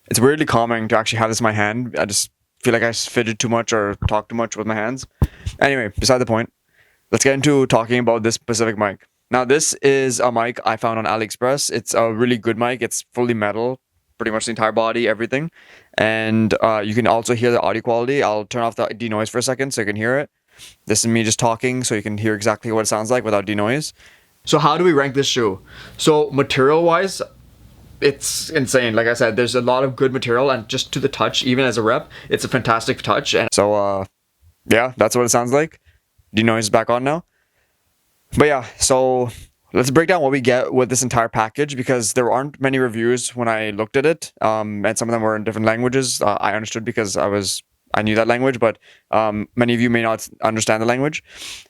It's weirdly calming to actually have this in my hand. I just feel like I fidget too much or talk too much with my hands. Anyway, beside the point, let's get into talking about this specific mic. Now, this is a mic I found on AliExpress. It's a really good mic. It's fully metal, pretty much the entire body, everything. And you can also hear the audio quality. I'll turn off the denoise for a second so you can hear it. This is me just talking so you can hear exactly what it sounds like without denoise. So how do we rank this shoe? So material-wise, it's insane. Like I said, there's a lot of good material, and just to the touch, even as a rep, it's a fantastic touch. And so yeah, that's what it sounds like. Denoise is back on now. But yeah, so let's break down what we get with this entire package, because there aren't many reviews when I looked at it, and some of them were in different languages. I understood because I knew that language, but many of you may not understand the language.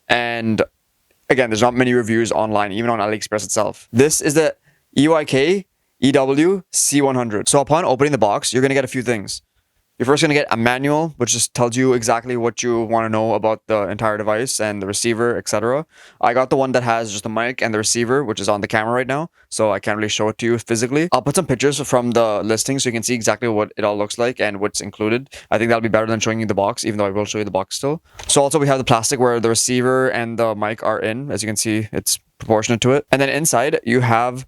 And again, there's not many reviews online, even on AliExpress itself. This is the EYK EW C100. So upon opening the box, you're going to get a few things. You're first going to get a manual, which just tells you exactly what you want to know about the entire device and the receiver, etc. I got the one that has just the mic and the receiver, which is on the camera right now, so I can't really show it to you physically. I'll put some pictures from the listing so you can see exactly what it all looks like and what's included. I think that'll be better than showing you the box, even though I will show you the box still. So also we have the plastic where the receiver and the mic are in. As you can see, it's proportionate to it. And then inside you have...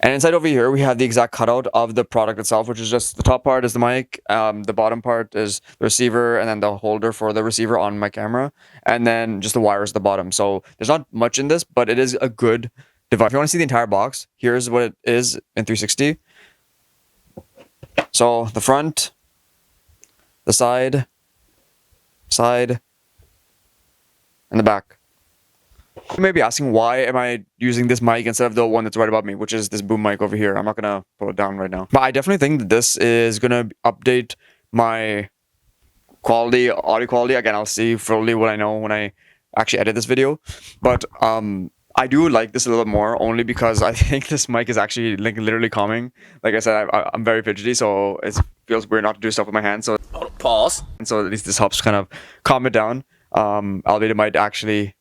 And inside over here, we have the exact cutout of the product itself, which is just the top part is the mic, the bottom part is the receiver, and then the holder for the receiver on my camera, and then just the wires at the bottom. So there's not much in this, but it is a good device. If you want to see the entire box, here's what it is in 360. So the front, the side, and the back. You may be asking, why am I using this mic instead of the one that's right above me, which is this boom mic over here. I'm not going to pull it down right now. But I definitely think that this is going to update my quality, audio quality. Again, I'll see fully what I know when I actually edit this video. But I do like this a little bit more, only because I think this mic is actually like literally calming. Like I said, I'm very fidgety, so it feels weird not to do stuff with my hands. So pause. And so at least this helps kind of calm it down. Albeit it might actually...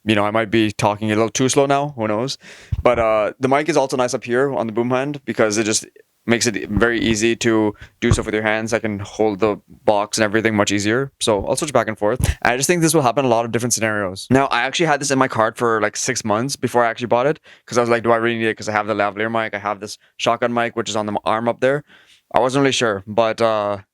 You know, I might be talking a little too slow now, who knows. But the mic is also nice up here on the boom hand, because it just makes it very easy to do stuff with your hands. I can hold the box and everything much easier. So I'll switch back and forth. And I just think this will happen in a lot of different scenarios. Now, I actually had this in my cart for like 6 months before I actually bought it, because I was like, do I really need it? Because I have the lavalier mic, I have this shotgun mic, which is on the arm up there. I wasn't really sure, but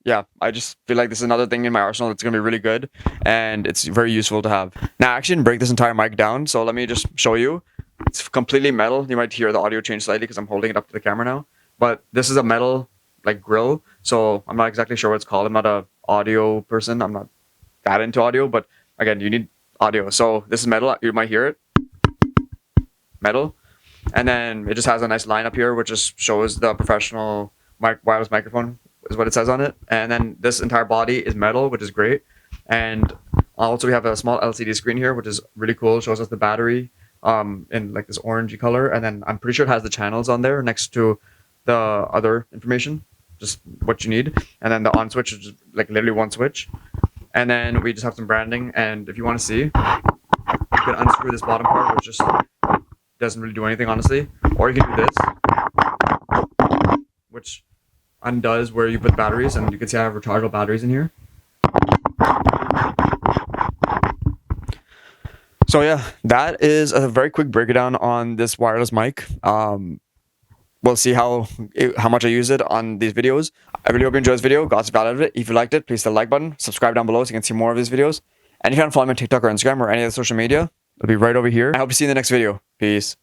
yeah, I just feel like this is another thing in my arsenal that's going to be really good, and it's very useful to have. Now, I actually didn't break this entire mic down, so let me just show you. It's completely metal. You might hear the audio change slightly because I'm holding it up to the camera now, but this is a metal like grill, so I'm not exactly sure what it's called. I'm not an audio person. I'm not that into audio, but again, you need audio. So this is metal. You might hear it. Metal. And then it just has a nice line up here, which just shows the professional wireless microphone is what it says on it. And then this entire body is metal, which is great. And also we have a small LCD screen here, which is really cool. It shows us the battery in like this orangey color. And then I'm pretty sure it has the channels on there next to the other information, just what you need. And then the on switch is just like literally one switch. And then we just have some branding. And if you want to see, you can unscrew this bottom part, which just doesn't really do anything, honestly. Or you can do this, which undoes where you put batteries, and you can see I have rechargeable batteries in here. So yeah, that is a very quick breakdown on this wireless mic. We'll see how much I use it on these videos. I really hope you enjoyed this video, got some value out of it. If you liked it, please hit the like button, subscribe down below so you can see more of these videos. And if you haven't followed me on TikTok or Instagram or any other social media, it'll be right over here. I hope to see you in the next video. Peace.